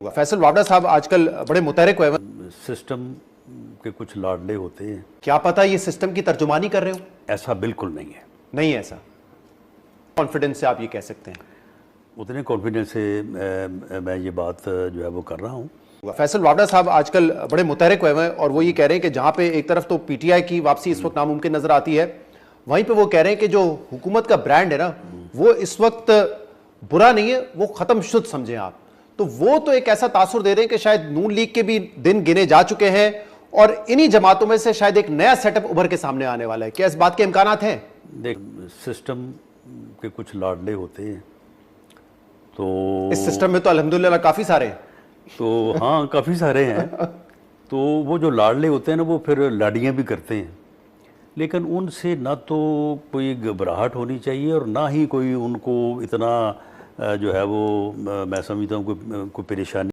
फैसल वावड़ा साहब आजकल बड़े मुतहरिक हुए हैं। सिस्टम के कुछ लाडले होते हैं। क्या पता ये सिस्टम की तर्जुमानी कर रहे हो? ऐसा बिल्कुल नहीं है। नहीं है ऐसा। कॉन्फिडेंस से आप ये कह सकते हैं? उतने कॉन्फिडेंस से मैं ये बात जो है वो कर रहा हूँ। फैसल वावड़ा साहब आजकल बड़े मुतहरिक हुए हैं और वो ये कह रहे हैं कि जहाँ पे एक तरफ तो पीटीआई की वापसी इस वक्त नामुमकिन नजर आती है, वहीं पे वो कह रहे हैं कि जो हुकूमत का ब्रांड है ना, वो इस वक्त बुरा नहीं है, वो खत्म शुद्ध समझें आप। तो वो तो एक ऐसा तासुर दे रहे हैं कि शायद नून लीग के भी दिन गिने जा चुके हैं और इन्हीं जमातों में से शायद एक नया सेटअप उभर के सामने आने वाला है। क्या इस बात के इम्कानात हैं? देख, सिस्टम के कुछ लाडले होते हैं, तो इस सिस्टम में तो अल्हम्दुलिल्लाह काफी सारे हैं। तो हाँ, काफ़ी सारे हैं। तो वो जो लाडले होते हैं ना, वो फिर लाडियाँ भी करते हैं, लेकिन उनसे ना तो कोई घबराहट होनी चाहिए और ना ही कोई उनको इतना जो है वो मैं समझता हूँ कोई परेशानी